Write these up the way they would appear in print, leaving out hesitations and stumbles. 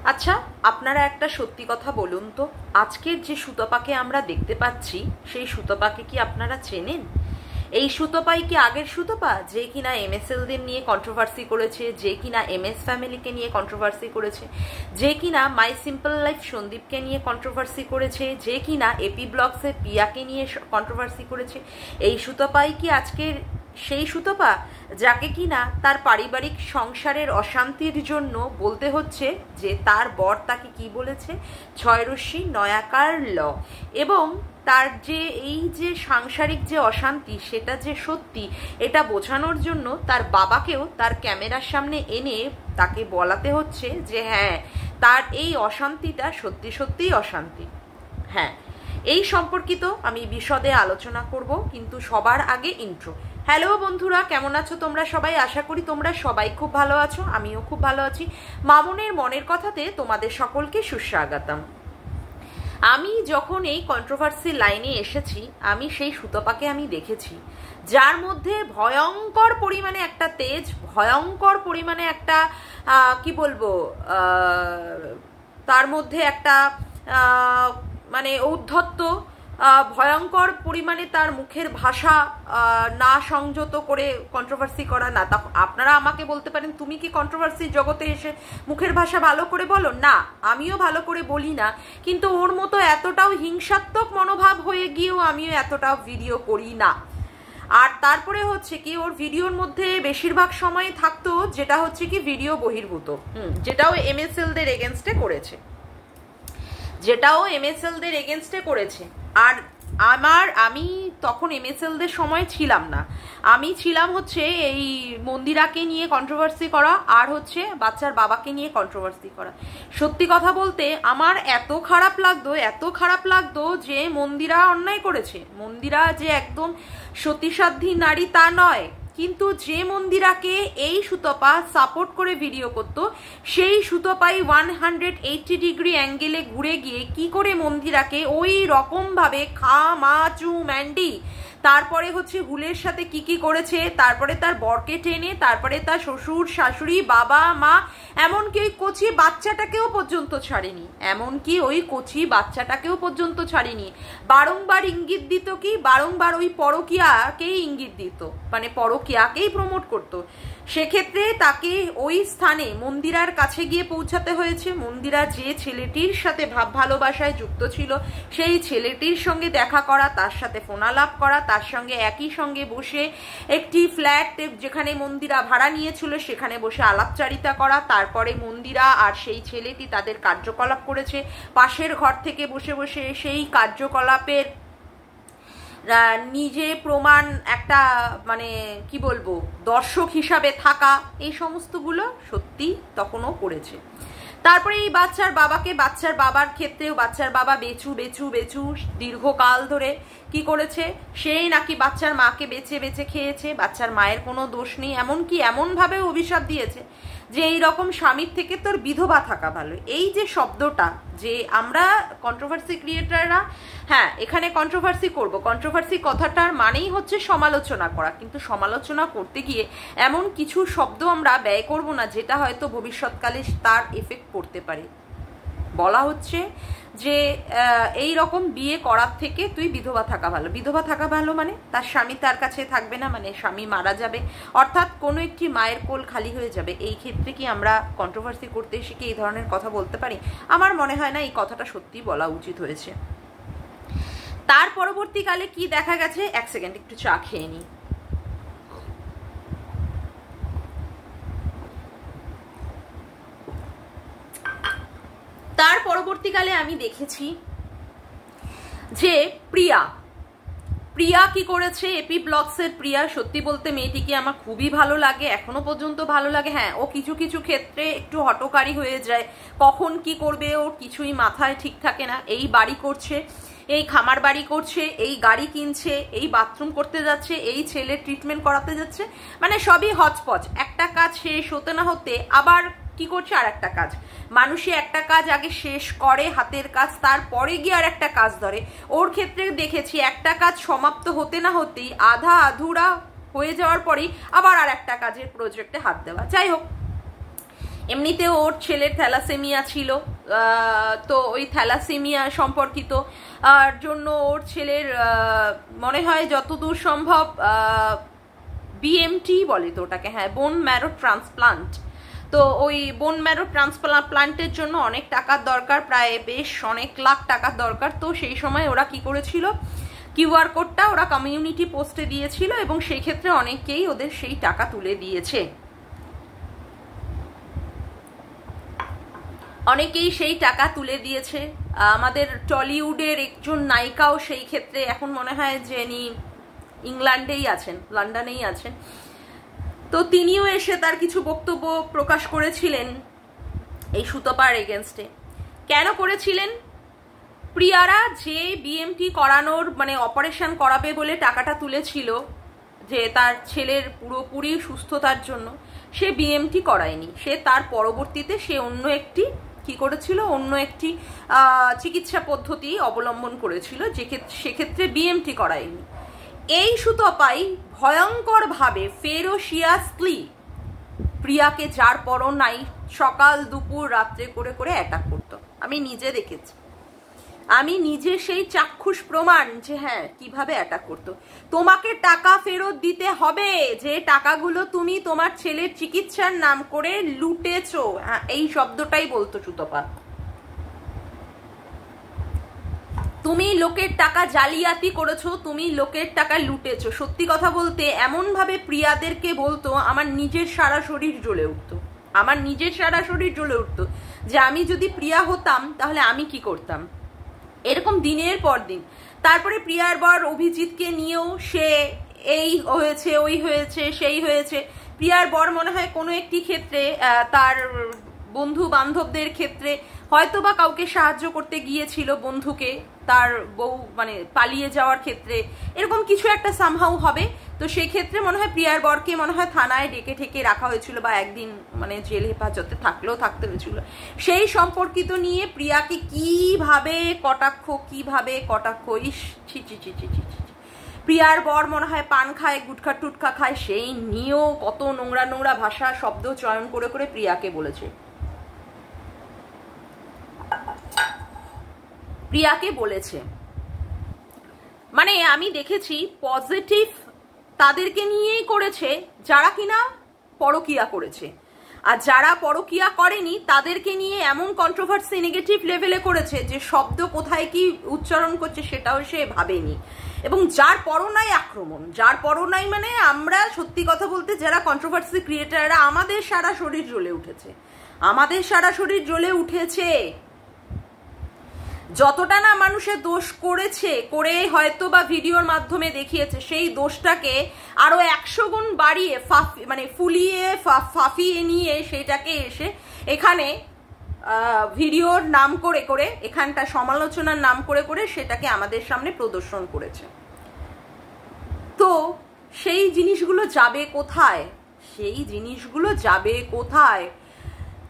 আচ্ছা, আপনারা একটা সত্যি কথা বলুন তো, আজকের যে সুতপাকে আমরা দেখতে পাচ্ছি সেই সুতপাকে কি আপনারা চেনেন? এই সুতপাই কি আগের সুতপা যে কিনা এমএসএলদের নিয়ে কন্ট্রোভার্সি করেছে, যে কিনা এমএস ফ্যামিলিকে নিয়ে কন্ট্রোভার্সি করেছে, যে কিনা মাই সিম্পল লাইফ সন্দীপকে নিয়ে কন্ট্রোভার্সি করেছে, যে কিনা এপি ব্লগসে পিয়াকে নিয়ে কন্ট্রোভার্সি করেছে? এই সুতপাই কি আজকের সেই সুতপা যাকে কিনা তার পারিবারিক সংসারের অশান্তির জন্য বলতে হচ্ছে যে তার বর তাকে কি বলেছে, 6 রশ্মি নয়াকার ল, এবং তার যে এই যে সাংসারিক যে অশান্তি সেটা যে সত্যি এটা বোঝানোর জন্য তার বাবাকেও তার ক্যামেরার সামনে এনে তাকে বলাতে হচ্ছে যে হ্যাঁ, তার এই অশান্তিটা সত্যি সত্যিই অশান্তি। হ্যাঁ, এই সম্পর্কিত আমি বিশদে আলোচনা করব, কিন্তু সবার আগে ইন্ট্রো। হ্যালো বন্ধুরা, কেমন আছো তোমরা সবাই? আশা করি তোমরা সবাই খুব ভালো আছো, আমিও খুব ভালো আছি। মামনের মনের কথাতে তোমাদের সকলকে সুস্বাগতম। আমি যখন এই কন্ট্রোভার্সি লাইনে এসেছি, আমি সেই সুতপাকে আমি দেখেছি যার মধ্যে ভয়ঙ্কর পরিমাণে একটা তেজ, ভয়ঙ্কর পরিমাণে একটা কি বলবো, তার মধ্যে একটা মানে ঔদ্ধত্য, ভয়ঙ্কর পরিমাণে তার মুখের ভাষা না সংযত করে কন্ট্রোভার্সি করা। না, তা আপনারা আমাকে বলতে পারেন তুমি কি কন্ট্রোভার্সি জগতে এসে মুখের ভাষা ভালো করে বলো? না, আমিও ভালো করে বলি না, কিন্তু ওর মতো এতটাও হিংসাত্মক মনোভাব হয়ে গিয়েও আমিও এতটাও ভিডিও করি না। আর তারপরে হচ্ছে কি, ওর ভিডিওর মধ্যে বেশিরভাগ সময় থাকতো যেটা হচ্ছে কি ভিডিও বহির্ভূত, যেটাও এমএসএলদের এগেনস্টে করেছে, আর আমি তখন এমএসএলদের সময় ছিলাম না। আমি ছিলাম হচ্ছে এই মন্দিরাকে নিয়ে কন্ট্রোভার্সি করা, আর হচ্ছে বাচ্চার বাবাকে নিয়ে কন্ট্রোভার্সি করা। সত্যি কথা বলতে আমার এত খারাপ লাগতো যে মন্দিরা অন্যায় করেছে। মন্দিরা যে একদম সতীসাধ্যী নারী তা নয়, কিন্তু যে মন্দিরাকে এই সুতপা সাপোর্ট করে ভিডিও করত, সেই সুতপাই 180 ডিগ্রি অ্যাঙ্গেলে ঘুরে গিয়ে কি করে মন্দিরাকে ওই রকম ভাবে চু ম্যান্ডি, তারপরে হচ্ছে হুলের সাথে কি কি করেছে, তারপরে তার বরকে টেনে, তারপরে তার শ্বশুর শাশুড়ি বাবা মা, এমনকি ওই কচি বাচ্চাটাকেও পর্যন্ত ছাড়েনি। বারংবার ইঙ্গিত দিত, কি বারংবার ওই পরকীয়াকেই ইঙ্গিত দিত, মানে পরকীয়াকেই প্রমোট করতো। সেক্ষেত্রে তাকে ওই স্থানে মন্দিরার কাছে গিয়ে পৌঁছাতে হয়েছে। মন্দিরা যে ছেলেটির সাথে ভাব ভালোবাসায় যুক্ত ছিল সেই ছেলেটির সঙ্গে দেখা করা, তার সাথে ফোনালাপ করা, তার সঙ্গে একই সঙ্গে বসে একটি ফ্ল্যাট যেখানে মন্দিরা ভাড়া নিয়েছিল সেখানে বসে আলাপচারিতা করা, তারপরে মন্দিরা আর সেই ছেলেটি তাদের কার্যকলাপ করেছে। পাশের ঘর থেকে বসে বসে সেই কার্যকলাপের নিজে প্রমাণ একটা মানে কি বলবো দর্শক হিসাবে থাকা, এই সমস্তগুলো সত্যি তখনও করেছে। তারপরে এই বাচ্চার বাবার ক্ষেত্রেও বাচ্চার বাবা বেচু দীর্ঘকাল ধরে কি করেছে, সেই নাকি বাচ্চার মাকে বেচে খেয়েছে, বাচ্চার মায়ের কোনো দোষ নেই, এমনকি এমনভাবে অভিশাপ দিয়েছে যে এই রকম স্বামীর থেকে তোর বিধবা থাকা ভালো। এই যে শব্দটা, যে আমরা কন্ট্রোভার্সি ক্রিয়েটাররা, হ্যাঁ এখানে কন্ট্রোভার্সি করব, কন্ট্রোভার্সি কথাটার মানেই হচ্ছে সমালোচনা করা, কিন্তু সমালোচনা করতে গিয়ে এমন কিছু শব্দ আমরা ব্যয় করব না যেটা হয়তো ভবিষ্যৎকালে তার এফেক্ট পড়তে পারে। বলা হচ্ছে যে এই রকম বিয়ে করার থেকে তুই বিধবা থাকা ভালো মানে তার স্বামী তার কাছে থাকবে না, মানে স্বামী মারা যাবে, অর্থাৎ কোনো একটি মায়ের কোল খালি হয়ে যাবে। এই ক্ষেত্রে কি আমরা কন্ট্রোভার্সি করতে এসে কি এই ধরনের কথা বলতে পারি? আমার মনে হয় না এই কথাটা সত্যি বলা উচিত হয়েছে। তার পরবর্তীকালে কি দেখা গেছে, এক সেকেন্ড একটু চা খেয়ে নিই। তার পরবর্তীকালে আমি দেখেছি যে প্রিয়া কি করেছে, এপি ব্লগসের প্রিয়া। সত্যি বলতে মেয়েটিকে আমার খুবই ভালো লাগে, এখনো পর্যন্ত ভালো লাগে। হ্যাঁ, ও কিছু কিছু ক্ষেত্রে একটু হটকারী হয়ে যায়, কখন কি করবে ওর কিছুই মাথায় ঠিক থাকে না। এই বাড়ি করছে, এই খামার বাড়ি করছে, এই গাড়ি কিনছে, এই বাথরুম করতে যাচ্ছে, এই ছেলে ট্রিটমেন্ট করাতে যাচ্ছে, মানে সবই হচপচ। একটা কাজ শেষ হতে না হতে আবার কি করছে আর একটা কাজ। মানুষই একটা কাজ আগে শেষ করে, হাতের কাজ, তারপরে গিয়ে আর একটা কাজ ধরে। ওর ক্ষেত্রে দেখেছি একটা কাজ সমাপ্ত হতে না হতেই আধা আধুরা হয়ে যাওয়ার পরেই আবার আর একটা কাজের প্রজেক্টে হাত দেওয়া। যাই হোক, এমনিতে ওর ছেলের থ্যালাসেমিয়া ছিল, তো ওই থ্যালাসেমিয়া সম্পর্কিত জন্য ওর ছেলের মনে হয় যতদূর সম্ভব বিএমটি বলে তো ওটাকে, হ্যাঁ, বোন ম্যারো ট্রান্সপ্লান্ট। তো ওই বোন ম্যারো ট্রান্সপ্লান্টের জন্য অনেক টাকার দরকার, প্রায় বেশ অনেক লাখ টাকার দরকার। তো সেই সময় ওরা কি করেছিল, কিউআর কোডটা ওরা কমিউনিটি পোস্টে দিয়েছিল এবং সেই ক্ষেত্রে অনেকেই ওদের সেই টাকা তুলে দিয়েছে, অনেকেই সেই টাকা তুলে দিয়েছে। আমাদের টলিউডের একজন নায়িকাও সেই ক্ষেত্রে এখন মনে হয় যে ইংল্যান্ডেই আছেন, লন্ডনেই আছেন, তো তিনিও এসে তার কিছু বক্তব্য প্রকাশ করেছিলেন এই সুতপার এগেনস্টে। কেন করেছিলেন? প্রিয়ারা যে বিএমটি করানোর মানে অপারেশন করাবে বলে টাকাটা তুলেছিল, যে তার ছেলের পুরোপুরি সুস্থতার জন্য, সে বিএমটি করায়নি। সে তার পরবর্তীতে সে অন্য একটি কি করেছিল, অন্য একটি চিকিৎসা পদ্ধতি অবলম্বন করেছিল, সেক্ষেত্রে বিএমটি করায়নি। এই সুতপাই ভয়ঙ্করভাবে ফেরোসিয়াসলি প্রিয়াকে যার পরও নাই সকাল দুপুর রাত্রে করে করে অ্যাটাক করতো। আমি নিজে দেখেছি, আমি নিজে সেই চাক্ষুষ প্রমাণ যে হ্যাঁ কিভাবে অ্যাটাক করতো। তোমাকে টাকা ফেরত দিতে হবে, যে টাকাগুলো তুমি তোমার ছেলের চিকিৎসার নাম করে লুটেছো, হ্যাঁ এই শব্দটাই বলতো সুতপা। তুমি লোকের টাকা জালিয়াতি করেছো, তুমি লোকের টাকা লুটেছো। সত্যি কথা বলতে এমন ভাবে প্রিয়াদেরকে বলতো, আমার নিজের সারা শরীর জ্বলে উঠতো, আমার নিজের সারা শরীর জ্বলে উঠতো যে আমি যদি প্রিয়া হতাম তাহলে আমি কি করতাম, এরকম দিনের পর দিন। তারপরে প্রিয়ার বর অভিজিৎকে নিয়েও সে এই হয়েছে, ওই হয়েছে, সেই হয়েছে। প্রিয়ার বর মনে হয় কোনো একটি ক্ষেত্রে তার বন্ধু বান্ধবদের ক্ষেত্রে হয়তো বা কাউকে সাহায্য করতে গিয়েছিল, বন্ধুকে, তার বউ মানে পালিয়ে যাওয়ার ক্ষেত্রে, এরকম কিছু একটা সামহাউ হবে। তো সেই ক্ষেত্রে মনে হয় প্রিয়ার বরকে মনে হয় থানায় ডেকে ঠেকে রাখা হয়েছিল, বা একদিন মানে জেল হেফাজতে থাকতে হয়েছিল। সেই সম্পর্কিত নিয়ে প্রিয়াকে কিভাবে কটাক্ষ, ইস ছি ছি ছি ছি ছি। প্রিয়ার বর মনে হয় পান খায়, গুটখা টুটখা খায়, সেই নিয়েও কত নোংরা নোংরা ভাষা শব্দ চয়ন করে করে প্রিয়াকে বলেছে। মানে আমি দেখেছি পজিটিভ তাদেরকে নিয়েই করেছে যারা কিনা পরকিয়া করেছে, আর যারা পরকিয়া করেনি তাদেরকে নিয়ে এমন কন্ট্রোভার্সি নেগেটিভ লেভেলে করেছে যে শব্দ কোথায় কি উচ্চারণ করছে সেটাও সে ভাবেনি। এবং যার পরনাই আক্রমণ, যার পরনাই মানে আমরা সত্যি কথা বলতে যারা কন্ট্রোভার্সি ক্রিয়েটাররা আমাদের সারা শরীর জ্বলে উঠেছে, যতটা না মানুষের দোষ করে হয়তো বা ভিডিওর মাধ্যমে দেখিয়েছে, সেই দোষটাকে আরো 100 গুণ বাড়িয়ে ফুলিয়ে ফাফিয়ে নিয়ে সেটাকে এসে এখানে ভিডিওর নাম করে করে, এখানটা সমালোচনার নাম করে করে সেটাকে আমাদের সামনে প্রদর্শন করেছে। তো সেই জিনিসগুলো যাবে কোথায়?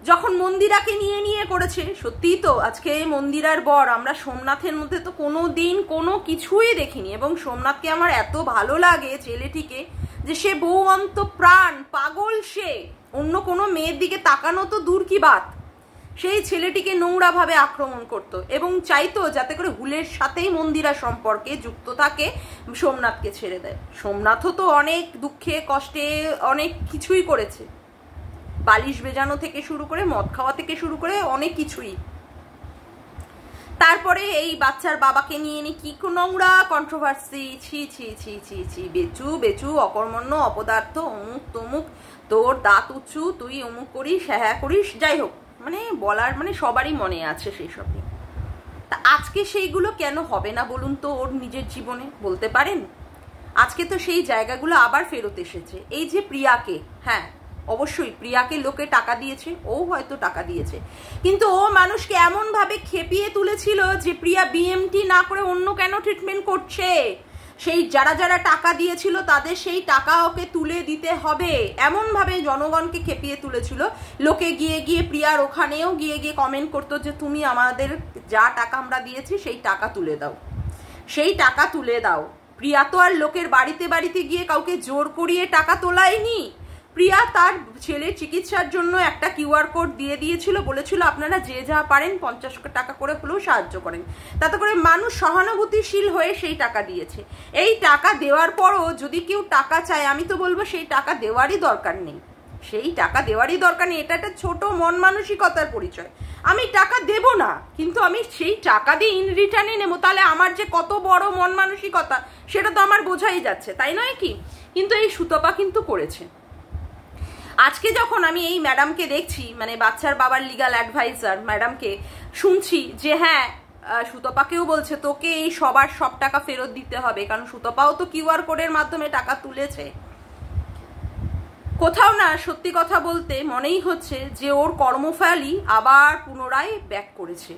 যখন মন্দিরাকে নিয়ে করেছে, সত্যিই তো আজকে মন্দিরার বর, আমরা সোমনাথের মধ্যে তো কোনোদিন কোনো কিছুই দেখিনি, এবং সোমনাথকে আমার এত ভালো লাগে ছেলেটিকে, যে সে বউ অন্ত প্রাণ পাগল, সে অন্য কোনো মেয়ের দিকে তাকানো তো দূর কি বাত, সেই ছেলেটিকে নোংরা ভাবে আক্রমণ করতো এবং চাইতো যাতে করে হুলের সাথেই মন্দিরা সম্পর্কে যুক্ত থাকে, সোমনাথকে ছেড়ে দেয়। সোমনাথও তো অনেক দুঃখে কষ্টে অনেক কিছুই করেছে, বালিশ বেজানো থেকে শুরু করে মদ খাওয়া থেকে শুরু করে অনেক কিছুই। তারপরে এই বাচ্চার বাবাকে নিয়ে কি নোংরা কন্ট্রোভার্সি, ছি ছি ছি ছি ছি, বেচু অকর্মণ্য অপদার্থ, অমুক তমুক, তোর দাঁত উঁচু, তুই অমুক করিস, হ্যাঁ করিস, যাই হোক, মানে বলার মানে সবারই মনে আছে সেই সব নিয়ে। তা আজকে সেইগুলো কেন হবে না বলুন তো ওর নিজের জীবনে, বলতে পারেন? আজকে তো সেই জায়গাগুলো আবার ফেরত এসেছে। এই যে প্রিয়াকে, হ্যাঁ অবশ্যই প্রিয়াকে লোকে টাকা দিয়েছে, ও হয়তো টাকা দিয়েছে, কিন্তু ও মানুষকে এমন ভাবে খেপিয়ে তুলেছিল যে প্রিয়া বিএমটি না করে অন্য কেন ট্রিটমেন্ট করছে, সেই যারা যারা টাকা দিয়েছিল তাদের সেই টাকা ওকে তুলে দিতে হবে, এমন ভাবে জনগণকে খেপিয়ে তুলেছিল। লোকে গিয়ে প্রিয়ার ওখানেও গিয়ে কমেন্ট করতো যে তুমি আমাদের যা টাকা আমরা দিয়েছি সেই টাকা তুলে দাও। প্রিয়া তো আর লোকের বাড়িতে গিয়ে কাউকে জোর করিয়ে টাকা তোলায়নি, প্রিয়া তার ছেলের চিকিৎসার জন্য একটা কিউআর কোড দিয়ে দিয়েছিল, বলেছিল আপনারা যে যা পারেন 50 টাকা করে হলেও সাহায্য করেন। তাতে করে মানুষ সহানুভূতিশীল হয়ে সেই টাকা দিয়েছে। এই টাকা দেওয়ার পরও যদি কেউ টাকা চায়, আমি তো বলবো সেই টাকা দেওয়ারই দরকার নেই, সেই টাকা দেওয়ারই দরকার নেই। এটা একটা ছোট মন মানসিকতার পরিচয়। আমি টাকা দেব না, কিন্তু আমি সেই টাকা দিয়ে ইন রিটার্নে নেবো, তাহলে আমার যে কত বড় মন মানসিকতা সেটা তো আমার বোঝাই যাচ্ছে, তাই নয় কি? কিন্তু এই সুতপা কিন্তু করেছে। আজকে যখন আমি এই ম্যাডামকে দেখছি, মানে বাচ্চার বাবার লিগাল অ্যাডভাইজার ম্যাডামকে শুনছি যে হ্যাঁ সুতপাকেও বলছে তোকে এই সবার সব টাকা ফেরত দিতে হবে, কারণ সুতপাও তো কিউআর কোডের মাধ্যমে টাকা তুলেছে। কোথাও না সত্যি কথা বলতে মনেই হচ্ছে যে ওর কর্মফলই আবার পুনরায় ব্যাক করেছে,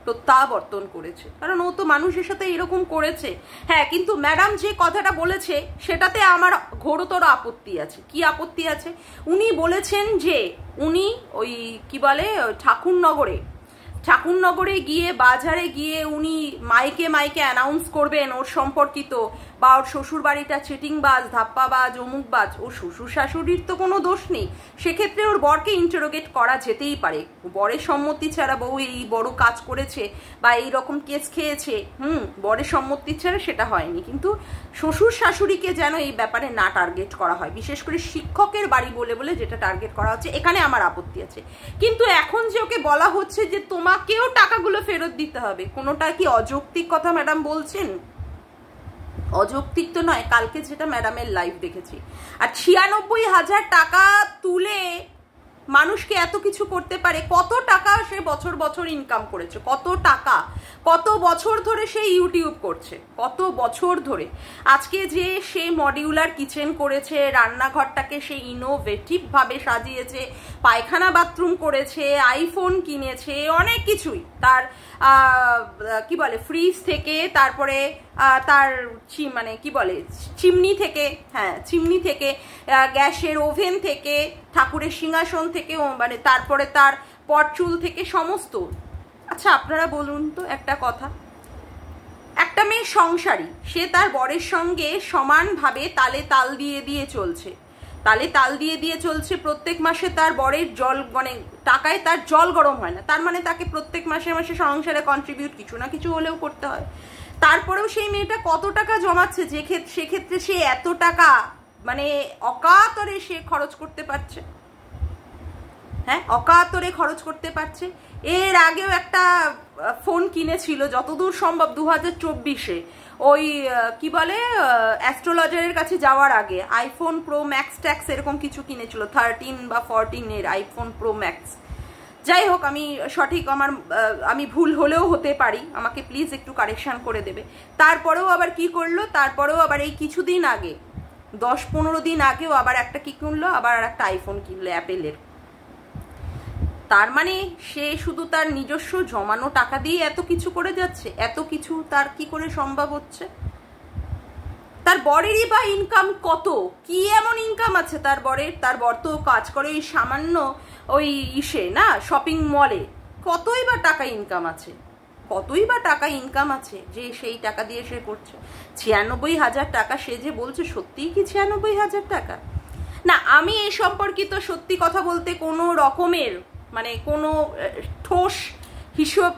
প্রত্যাবর্তন করেছে, কারণ ও তো মানুষের সাথে এরকম করেছে। হ্যাঁ, কিন্তু ম্যাডাম যে কথাটা বলেছে সেটাতে আমার ঘোরতর আপত্তি আছে। কি আপত্তি আছে? উনি বলেছেন যে উনি ওই কি বলে ঠাকুরনগরে গিয়ে বাজারে গিয়ে উনি মাইকে অ্যানাউন্স করবেন ওর সম্পর্কিত, বা ওর শ্বশুর বাড়িটা চিটিংবাজ, ধাপ্পাবাজ, অমুকবাজ। ওর শ্বশুর শাশুড়ির তো কোনো দোষ নেই, সেক্ষেত্রে ওর বরকে ইন্টারোগেট করা যেতেই পারে। বরের সম্মতি ছাড়া বউ এই বড় কাজ করেছে বা এই রকম কেস খেয়েছে, বরের সম্মতি ছাড়া সেটা হয়নি। কিন্তু শ্বশুর শাশুড়িকে যেন এই ব্যাপারে না টার্গেট করা হয়, বিশেষ করে শিক্ষকের বাড়ি বলে বলে যেটা টার্গেট করা হচ্ছে, এখানে আমার আপত্তি আছে। কিন্তু এখন যে ওকে বলা হচ্ছে যে তোমাকেও টাকাগুলো ফেরত দিতে হবে, কোনোটা কি অযৌক্তিক কথা ম্যাডাম বলছেন? অযৌক্তিক তো নয়। কালকে যেটা ম্যাডামের লাইভ দেখেছি, আর 96,000 টাকা তুলে মানুষকে এত কিছু করতে পারে। কত টাকা সে বছর বছর ইনকাম করেছে, কত টাকা, কত বছর ধরে সে ইউটিউব করছে, কত বছর ধরে। আজকে যে সে মডিউলার কিচেন করেছে, রান্নাঘরটাকে সে ইনোভেটিভ ভাবে সাজিয়েছে, পায়খানা বাথরুম করেছে, আইফোন কিনেছে, অনেক কিছুই। তার কি বলে ফ্রিজ থেকে, তারপরে তার মানে কি বলে চিমনি থেকে, হ্যাঁ চিমনি থেকে, গ্যাসের ওভেন থেকে, ঠাকুরের সিংহাসন থেকে, মানে তারপরে তার পটচুল থেকে সমস্ত। আচ্ছা আপনারা বলুন তো একটা কথা, একটা মেয়ে সংসারী, সে তার বরের সঙ্গে সমানভাবে তালে তাল দিয়ে চলছে, প্রত্যেক মাসে তার বরের জল মানে টাকায় তার জল গরম হয় না, তার মানে তাকে প্রত্যেক মাসে মাসে সংসারে কন্ট্রিবিউট কিছু না কিছু হলেও করতে হয়। তারপরেও সেই মেয়েটা কত টাকা জমাচ্ছে, সেক্ষেত্রে সে এত টাকা মানে অকাতরে সে খরচ করতে পারছে, হ্যাঁ অকাতরে খরচ করতে পারছে। এর আগেও একটা ফোন কিনেছিল যতদূর সম্ভব 2024-এ, ওই কি বলে অ্যাস্ট্রোলজারের কাছে যাওয়ার আগে, আইফোন প্রো ম্যাক্স ট্যাক্স এরকম কিছু কিনেছিল, 13 বা 14-এর আইফোন প্রো ম্যাক্স। যাই হোক, আমি সঠিক আমি ভুল হলেও হতে পারি, আমাকে প্লিজ একটু কারেকশন করে দেবে। তারপরেও আবার কি করলো, তারপরেও আবার এই কিছুদিন আগে 10-15 দিন আগেও আবার একটা কি কিনলো, আবার একটা আইফোন কিনলো অ্যাপেলের। তার মানে সে শুধু তার নিজস্ব জমানো টাকা দিয়ে এত কিছু করে যাচ্ছে, এত কিছু তার কি করে সম্ভব হচ্ছে? তার বরেরই বা ইনকাম কত, কি এমন ইনকাম আছে তার বরের? তার বর তো কাজ করে ওই সামান্য ওই ইসে না শপিং মলে, কতই বা টাকা ইনকাম আছে যে সেই টাকা দিয়ে সে করছে। 96,000 টাকা সে যে বলছে, সত্যিই কি 96,000 টাকা? না, আমি এই সম্পর্কিত সত্যি কথা বলতে কোনো রকমের মানে কোনো ঠোস হিসাব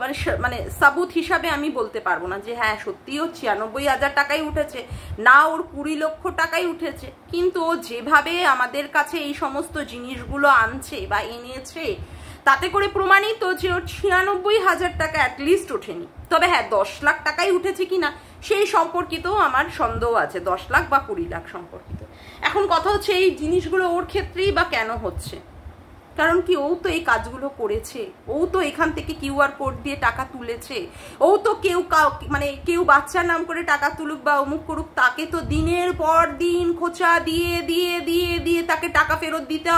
মানে সাবুত হিসাবে আমি বলতে পারবো না যে হ্যাঁ সত্যিই ও 96,000 টাকাই উঠেছে, না ওর 20 লক্ষ টাকাই উঠেছে। কিন্তু ও যেভাবে আমাদের কাছে এই সমস্ত জিনিসগুলো আনছে বা এনেছে, তাতে করে প্রমাণিত যে ওর 96,000 টাকা অ্যাটলিস্ট ওঠেনি। তবে হ্যাঁ 10 লাখ টাকাই উঠেছে কিনা সেই সম্পর্কিতও আমার সন্দেহ আছে, 10 লাখ বা 20 লাখ সম্পর্কিত। এখন কথা হচ্ছে এই জিনিসগুলো ওর ক্ষেত্রেই বা কেন হচ্ছে? কারণ কি, ও তো এই কাজগুলো করেছে, ও তো এখান থেকে কিউআর কোড দিয়ে টাকা তুলেছে, ও তো কেউ বাচ্চার নাম করে টাকা তুলুক বা অমুক করুক, তাকে তো দিনের পর দিন খোঁচা দিয়ে দিয়ে দিয়ে দিয়ে তাকে টাকা ফেরত দিতে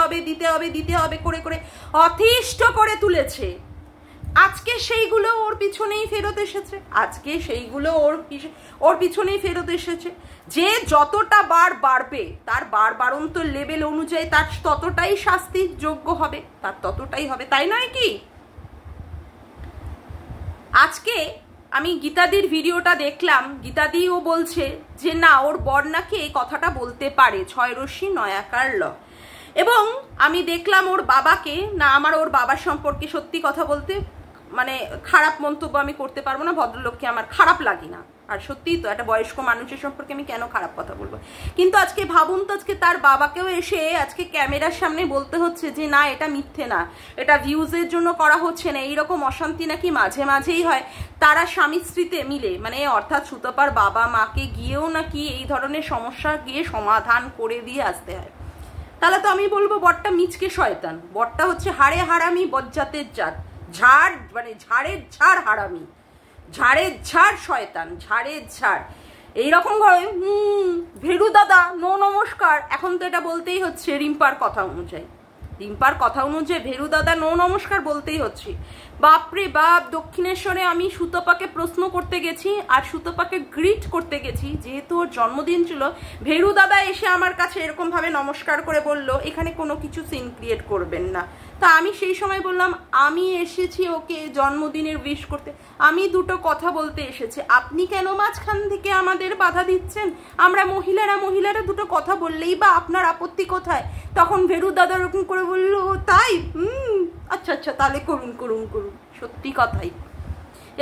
হবে করে করে অতিষ্ঠ করে তুলেছে। আজকে সেইগুলো ওর পিছনেই ফেরত এসেছে, যে যতটা বার বাড়বে তার বাড়ন্ত লেভেল অনুযায়ী তার ততটাই শাস্তির যোগ্য হবে, তার ততটাই হবে, তাই নয় কি? আজকে আমি গীতাদির ভিডিওটা দেখলাম, গীতাদিও বলছে যে না, ওর বর নাকি এই কথাটা বলতে পারে, 6 রশ্মি 9 আকার ল। এবং আমি দেখলাম ওর বাবাকে, না আমার ওর বাবার সম্পর্কে সত্যি কথা বলতে মানে খারাপ মন্তব্য আমি করতে পারবো না, ভদ্রলোককে আমার খারাপ লাগে না, আর সত্যিই তো একটা বয়স্ক মানুষের সম্পর্কে আমি কেন খারাপ কথা বলবো। কিন্তু আজকে ভাবুন তো, আজকে তার বাবাকেও এসে আজকে ক্যামেরার সামনে বলতে হচ্ছে যে না এটা মিথ্যে না, এটা ভিউজের জন্য করা হচ্ছে না, এইরকম অশান্তি নাকি মাঝে মাঝেই হয় তারা স্বামী স্ত্রীতে মিলে, মানে অর্থাৎ সুতপার বাবা মাকে গিয়েও নাকি এই ধরনের সমস্যা গিয়ে সমাধান করে দিয়ে আসতে হয়। তাহলে তো আমি বলবো বরটা মিচকে শয়তান, বরটা হচ্ছে হাড়ে হারামি, বজ্জাতের জাত, ঝাড় মানে ঝাড়ের ঝাড় হারামি, ঝাড়ের ঝাড় শয়তান, ঝাড়ের ঝাড়। এইরকম ভাবে ভেরু দাদা নো নমস্কার, এখন তো এটা বলতেই হচ্ছে রিম্পার কথা অনুযায়ী, রিম্পার কথা অনুযায়ী ভেরু দাদা নো নমস্কার বলতেই হচ্ছে। বাপরে বাপ, দক্ষিণেশ্বরে আমি সুতপাকে প্রশ্ন করতে গেছি আর সুতপাকে গ্রিট করতে গেছি, যেহেতু ওর জন্মদিন ছিল, ভেরু দাদা এসে আমার কাছে এরকম ভাবে নমস্কার করে বলল এখানে কোনো কিছু সিন ক্রিয়েট করবেন না। তা আমি সেই সময় বললাম আমি এসেছি ওকে জন্মদিনের উইশ করতে, আমি দুটো কথা বলতে এসেছি, আপনি কেন মাঝখান থেকে আমাদের বাধা দিচ্ছেন? আমরা মহিলারা দুটো কথা বললেই বা আপনার আপত্তি কোথায়? তখন ভেরু দাদা এরকম করে বললো তাই, আচ্ছা আচ্ছা তাহলে করুন করুন করুন। সত্যি কথাই,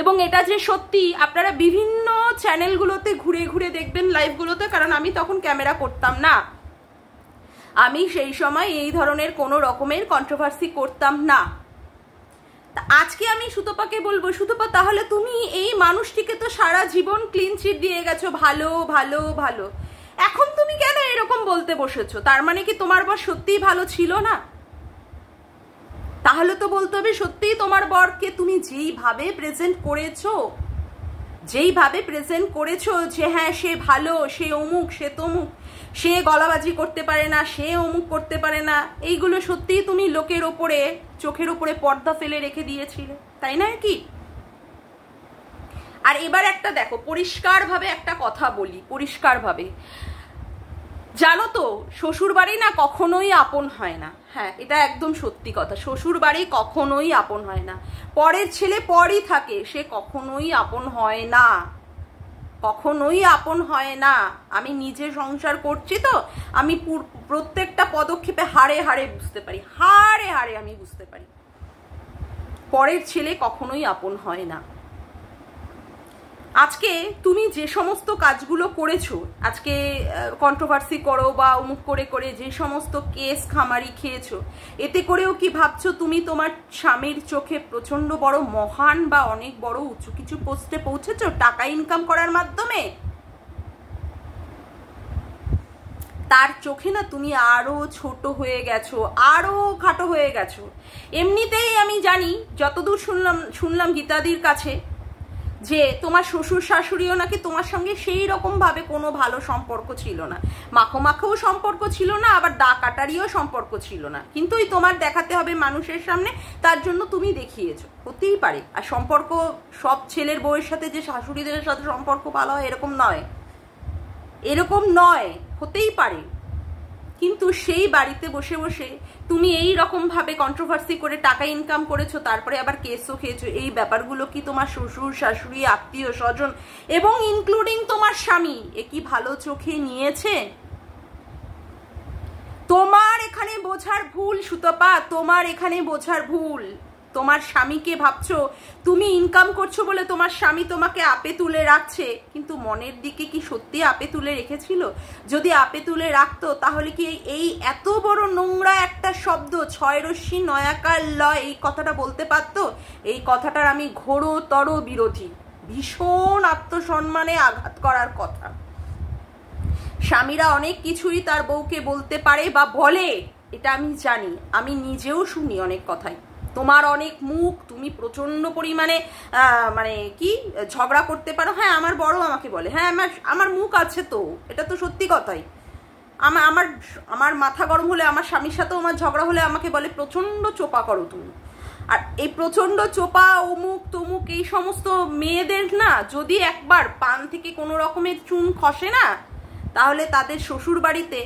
এবং এটা যে সত্যি আপনারা বিভিন্ন চ্যানেলগুলোতে ঘুরে ঘুরে দেখবেন, লাইভগুলোতে, কারণ আমি তখন ক্যামেরা করতাম না, আমি সেই সময় এই ধরনের কোনো রকমের কন্ট্রোভার্সি করতাম না। আজকে আমি সুতপাকে বলবো, সুতপা তাহলে তুমি এই মানুষটিকে তো সারা জীবন ক্লিন চিট দিয়ে গেছো, ভালো ভালো ভালো, এখন তুমি কেন এরকম বলতে বসেছো? তার মানে কি তোমার বর সত্যিই ভালো ছিল না? তাহলে তো বলতে হবে সত্যিই তোমার বরকে তুমি যেইভাবে প্রেজেন্ট করেছো যে হ্যাঁ সে ভালো, সে অমুক, সে তমুক, সে গলাবাজি করতে পারে না, সে অমুক করতে পারে না, এইগুলো সত্যিই তুমি লোকের ওপরে, চোখের ওপরে পর্দা ফেলে রেখে দিয়েছিলে, তাই না কি? আর এবার একটা দেখো, পরিষ্কারভাবে একটা কথা বলি, পরিষ্কারভাবে, জানো তো শ্বশুর বাড়ি না কখনোই আপন হয় না, হ্যাঁ এটা একদম সত্যি কথা, শ্বশুর বাড়ি কখনোই আপন হয় না, পরের ছেলে পরই থাকে, সে কখনোই আপন হয় না, কখনোই আপন হয় না। আমি নিজে সংসার করছি তো আমি প্রত্যেকটা পদক্ষেপে হাড়ে হাড়ে বুঝতে পারি, হাড়ে হাড়ে আমি বুঝতে পারি পরের ছেলে কখনোই আপন হয় না। আজকে তুমি যে সমস্ত কাজগুলো করেছো, আজকে কন্ট্রোভার্সি করো বা অমুক করে করে যে সমস্ত কেস খামারি খেয়েছো, এতে করেও কি ভাবছো তুমি তোমার স্বামীর চোখে প্রচন্ড বড় মহান বা অনেক বড় উঁচু কিছু পোস্টে পৌঁছেছো টাকা ইনকাম করার মাধ্যমে? তার চোখে না তুমি আরো ছোট হয়ে গেছো, আরো খাটো হয়ে গেছো। এমনিতেই আমি জানি, যতদূর শুনলাম গীতাদির কাছে, যে তোমার শ্বশুর শাশুড়িও নাকি তোমার সঙ্গে সেই রকম ভাবে কোনো ভালো সম্পর্ক ছিল না, মাখো সম্পর্ক ছিল না, আবার দা কাটারিও সম্পর্ক ছিল না, কিন্তু ওই তোমার দেখাতে হবে মানুষের সামনে, তার জন্য তুমি দেখিয়েছো। হতেই পারে, আর সম্পর্ক সব ছেলের বউয়ের সাথে যে শাশুড়িদের সাথে সম্পর্ক ভালো হয় এরকম নয়, হতেই পারে, কিন্তু সেই বাড়িতে বসে বসে তুমি এই রকম ভাবে কন্ট্রোভার্সি করে টাকা ইনকাম করেছো, তারপরে আবার কেসও খেয়েছো। এই ব্যাপারগুলো কি তোমার শ্বশুর শাশুড়ি আত্মীয় স্বজন এবং ইনক্লুডিং তোমার স্বামী এ কি ভালো চোখে নিয়েছে? তোমার এখানে বোঝার ভুল সুতপা, তোমার এখানে বোঝার ভুল। তোমার স্বামীকে ভাবছো তুমি ইনকাম করছো বলে তোমার স্বামী তোমাকে আপে তুলে রাখছে, কিন্তু মনের দিকে কি সত্যি আপে তুলে রেখেছিল? যদি আপে তুলে রাখতো তাহলে কি এই এত বড় নোংরা একটা শব্দ ছয় রশ্মি নয়াকার লয় এই কথাটা বলতে পারতো? এই কথাটার আমি ঘোরতর বিরোধী, ভীষণ আত্মসম্মানে আঘাত করার কথা। স্বামীরা অনেক কিছুই তার বউকে বলতে পারে বা বলে, এটা আমি জানি, আমি নিজেও শুনি অনেক কথাই। তোমার অনেক মুখ, তুমি প্রচন্ড পরিমাণে মানে কি ঝগড়া করতে পারো। হ্যাঁ আমার বড় আমাকে বলে, হ্যাঁ আমার মুখ আছে তো, এটা তো সত্যি কথাই। আমার মাথা গরম হলে, আমার স্বামীর সাথেও আমার ঝগড়া হলে আমাকে বলে প্রচন্ড চোপা করো তুমি। আর এই প্রচন্ড চোপা অমুক তমুক এই সমস্ত মেয়েদের না, যদি একবার পান থেকে কোনো রকমের চুন খসে না, তাহলে তাদের শ্বশুর বাড়িতে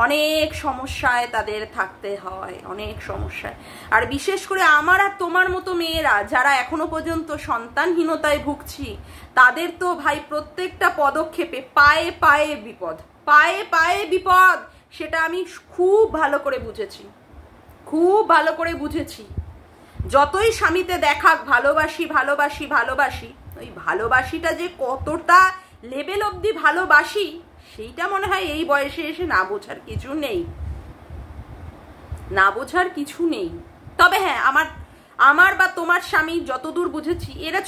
অনেক সমস্যায় তাদের থাকতে হয়, অনেক সমস্যায়। আর বিশেষ করে আমার আর তোমার মতো মেয়েরা যারা এখনো পর্যন্ত সন্তানহীনতায় ভুগছি, তাদের তো ভাই প্রত্যেকটা পদক্ষেপে পায়ে পায়ে বিপদ, পায়ে পায়ে বিপদ। সেটা আমি খুব ভালো করে বুঝেছি, খুব ভালো করে বুঝেছি। যতই স্বামীতে দেখাক ভালোবাসি ভালোবাসি ভালোবাসি, ওই ভালোবাসিটা যে কতটা লেভেল অবধি ভালোবাসি সেইটা মনে হয় এই বয়সে এসে না বোঝার কিছু নেই, না বোঝার কিছু নেই। তবে হ্যাঁ, আমার বা তোমার স্বামী যতদূর বুঝেছি এরা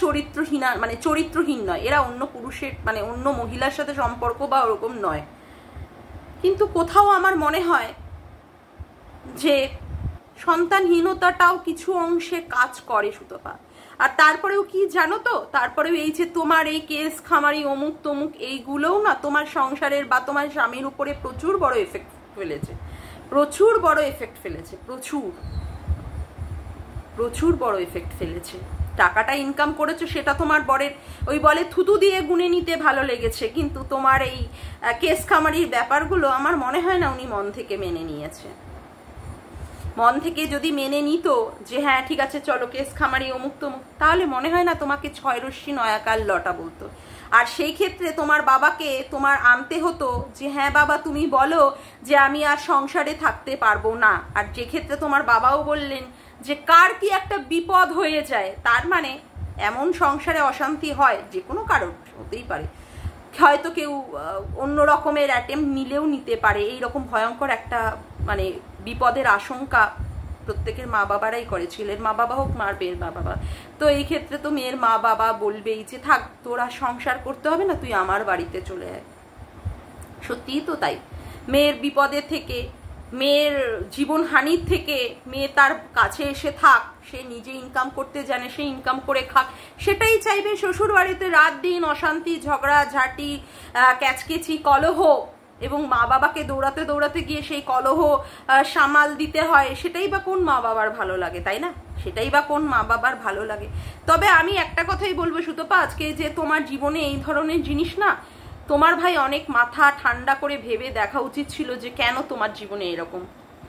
চরিত্রহীন নয়, এরা অন্য পুরুষের অন্য মহিলার সাথে সম্পর্ক বা ওরকম নয়। কিন্তু কোথাও আমার মনে হয় যে সন্তানহীনতাটাও কিছু অংশে কাজ করে সুতপা। আর তারপরেও কি জানো তো, তারপরেও এই যে তোমার এই কেস খামারি অমুক তমুক এইগুলোও না তোমার সংসারের বা তোমার স্বামীর উপরে প্রচুর বড় এফেক্ট ফেলেছে, প্রচুর বড় এফেক্ট ফেলেছে, প্রচুর বড় এফেক্ট ফেলেছে। টাকাটা ইনকাম করেছো সেটা তোমার বরের ওই বলে থুতু দিয়ে গুনে নিতে ভালো লেগেছে, কিন্তু তোমার এই কেস খামারির ব্যাপারগুলো আমার মনে হয় না উনি মন থেকে মেনে নিয়েছে। মন থেকে যদি মেনে নিত যে হ্যাঁ ঠিক আছে চলো কেস খামারি অমুক তমুক, তাহলে মনে হয় না তোমাকে 6 রশ্মি নয়াকাল লটা বলতো। আর সেই ক্ষেত্রে তোমার বাবাকে তোমার আনতে হতো যে হ্যাঁ বাবা তুমি বলো যে আমি আর সংসারে থাকতে পারবো না। আর যে ক্ষেত্রে তোমার বাবাও বললেন যে কার কি একটা বিপদ হয়ে যায়, তার মানে এমন সংসারে অশান্তি হয় যে কোনো কারণ হতেই পারে, হয়তো কেউ অন্য রকমের অ্যাটেম্প নিলেও নিতে পারে, এইরকম ভয়ঙ্কর একটা বিপদের আশঙ্কা প্রত্যেকের মা বাবারাই করে, ছেলের মা বাবা হোক মেয়ের মা বাবা। তো এই ক্ষেত্রে তো মেয়ের মা বাবা বলবেই যে থাক তোরা সংসার করতে হবে না, তুই আমার বাড়িতে চলে আয়। সত্যিই তো তাই, মেয়ের বিপদের থেকে, মেয়ের জীবনহানির থেকে মেয়ে তার কাছে এসে থাক, সে নিজে ইনকাম করতে জানে, সে ইনকাম করে খাক, সেটাই চাইবে। শ্বশুর বাড়িতে রাত দিন অশান্তি, ঝগড়া ঝাঁটি, ক্যাচকেচি, কলহ, এবং মা বাবাকে দৌড়াতে দৌড়াতে গিয়ে সেই কলহ সামাল দিতে হয়, সেটাই বা কোন মা বাবার ভালো লাগে, তাই না? সেটাই বা কোন মা বাবার ভালো লাগে? তবে আমি একটা কথাই বলবো সুতপা, আজকে যে তোমার জীবনে এই ধরনের জিনিস না, তোমার ভাই অনেক মাথা ঠান্ডা করে ভেবে দেখা উচিত ছিল যে কেন তোমার জীবনে এরকম।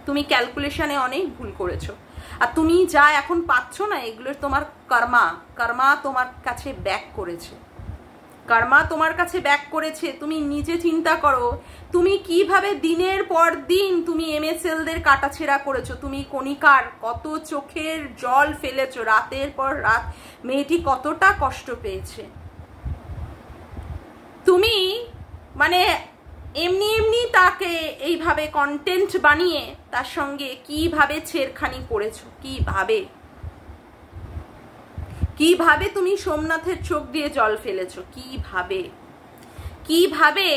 তুমি ক্যালকুলেশনে অনেক ভুল করেছো, আর তুমি যা এখন পাচ্ছ না এগুলোর তোমার কর্মা তোমার কাছে ব্যাক করেছে, কর্মা তোমার কাছে ব্যাক করেছে। তুমি নিজে চিন্তা করো, তুমি কিভাবে দিনের পর দিন তুমি এমএসএলদের কাটাছেড়া করেছো, তুমি কণিকার কত চোখের জল ফেলেছো, রাতের পর রাত মেয়েটি কতটা কষ্ট পেয়েছে। তুমি এমনি এমনি তাকে এইভাবে কন্টেন্ট বানিয়ে তার সঙ্গে কিভাবে ছেড়খানি করেছো, কিভাবে তুমি সোমনাথের চোখ দিয়ে জল ফেলেছো, কিভাবে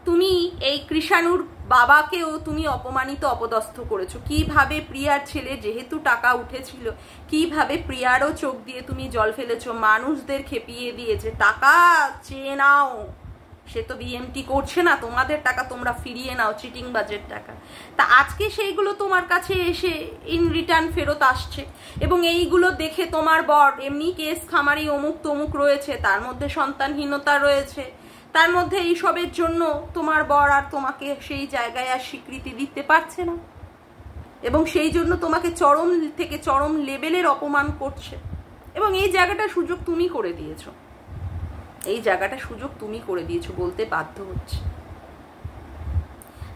তুমি এই কৃষাণুর বাবাকেও তুমি অপমানিত অপদস্থ করেছো, কিভাবে প্রিয়ার ছেলে যেহেতু টাকা উঠেছিল কিভাবে প্রিয়ারও চোখ দিয়ে তুমি জল ফেলেছো, মানুষদের খেপিয়ে দিয়েছে টাকা চেয়ে নাও, সে তো বিএমটি করছে না, তোমাদের টাকা তোমরা ফিরিয়ে নাও, চিটিং বাজের টাকা। তা আজকে সেইগুলো তোমার কাছে এসে ইন রিটার্ন ফেরত আসছে, এবং এইগুলো দেখে তোমার বর এমনি কেস খামারি অমুক তমুক রয়েছে, তার মধ্যে সন্তানহীনতা রয়েছে, তার মধ্যে এইসবের জন্য তোমার বর আর তোমাকে সেই জায়গায় আর স্বীকৃতি দিতে পারছে না, এবং সেই জন্য তোমাকে চরম থেকে চরম লেভেলের অপমান করছে। এবং এই জায়গাটা সুযোগ তুমি করে দিয়েছো, এই জায়গাটা সুযোগ তুমি করে দিয়েছো বলতে বাধ্য হচ্ছে।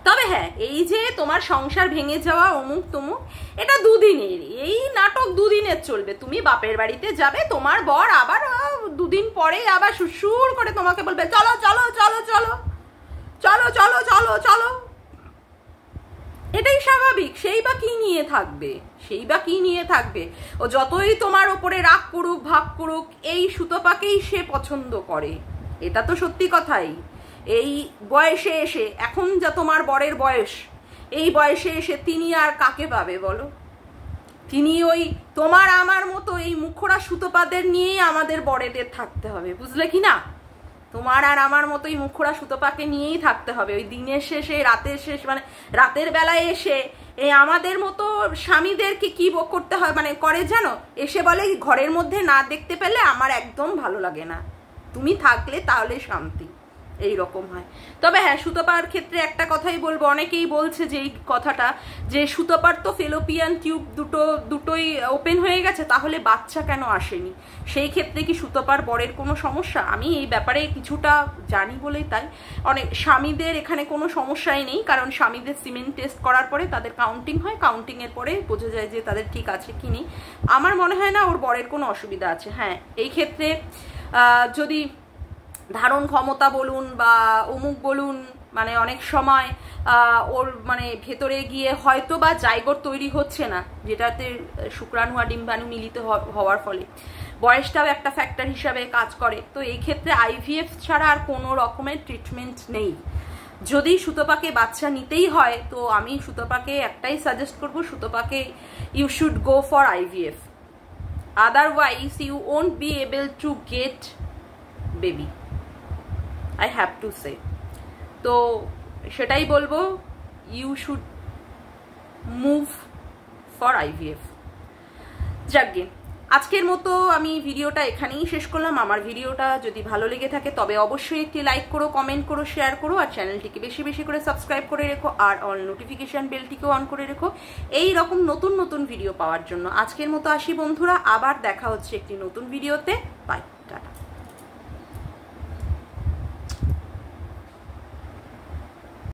তবে হ্যাঁ, এই যে তোমার সংসার ভেঙে যাওয়া অমুক তমুক, এটা দুদিনের, এই নাটক দুদিনের চলবে। তুমি বাপের বাড়িতে যাবে, তোমার বর আবার দুদিন পরে আবার সুর করে তোমাকে বলবে চলো চলো চলো চলো চলো চলো চলো চলো, এটাই স্বাভাবিক। সেই বা কি নিয়ে থাকবে, ও যতই তোমার ওপরে রাগ করুক ভাগ করুক, এই সুতপাকেই সে পছন্দ করে, এটা তো সত্যি কথাই। এই বয়সে এসে, এখন যা তোমার বরের বয়স, এই বয়সে এসে তিনি আর কাকে পাবে বলো? তিনি ওই তোমার আমার মতো এই মুখরা সুতপাদের নিয়েই আমাদের বরেদের থাকতে হবে, বুঝলে কি না? তোমার আর আমার মতোই মুখরা সুতপাকে নিয়েই থাকতে হবে। ওই দিনের শেষে রাতের বেলায় এসে এই আমাদের মতো স্বামীদেরকে কি করতে হয় করে জানো, এসে বলে ঘরের মধ্যে না দেখতে পেলে আমার একদম ভালো লাগে না, তুমি থাকলে তাহলে শান্তি। এই রকম হয়। তবে হ্যাঁ, সুতপার ক্ষেত্রে একটা কথাই বলবো, অনেকেই বলছে যে এই কথাটা, যে সুতপার তো ফেলোপিয়ান টিউব দুটোই ওপেন হয়ে গেছে, তাহলে বাচ্চা কেন আসেনি? সেই ক্ষেত্রে কি সুতপার বরের কোনো সমস্যা? আমি এই ব্যাপারে কিছুটা জানি বলেই তাই, অনেক স্বামীদের এখানে কোনো সমস্যাই নেই, কারণ স্বামীদের সিমেন্ট টেস্ট করার পরে তাদের কাউন্টিং হয়, কাউন্টিংয়ের পরে বোঝা যায় যে তাদের ঠিক আছে কি নেই। আমার মনে হয় না ওর বরের কোনো অসুবিধা আছে। হ্যাঁ, এই ক্ষেত্রে যদি ধারণ ক্ষমতা বলুন বা অমুক বলুন, মানে অনেক সময় ওর মানে ভেতরে গিয়ে হয়তো বা জাইগোট তৈরি হচ্ছে না, যেটাতে শুক্রাণু আর ডিম্বাণু মিলিত হওয়ার ফলে বয়সটাও একটা ফ্যাক্টর হিসাবে কাজ করে। তো এই ক্ষেত্রে আইভিএফ ছাড়া আর কোনো রকমের ট্রিটমেন্ট নেই। যদি সুতপাকে বাচ্চা নিতেই হয়, তো আমি সুতপাকে একটাই সাজেস্ট করব, সুতপাকে you should go for IVF, otherwise you won't be able to get baby, I have to say. তো সেটাই বলবো, you should move for IVF. যাকগে, আজকের মতো আমি ভিডিওটা এখানেই শেষ করলাম। আমার ভিডিওটা যদি ভালো লেগে থাকে তবে অবশ্যই একটি লাইক করো, কমেন্ট করো, শেয়ার করো, আর চ্যানেলটিকে বেশি বেশি করে সাবস্ক্রাইব করে রেখো, আর অল নোটিফিকেশন বেলটিকেও অন করে রেখো এই রকম নতুন নতুন ভিডিও পাওয়ার জন্য। আজকের মতো আসি বন্ধুরা, আবার দেখা হচ্ছে একটি নতুন ভিডিওতে। Bye, tata.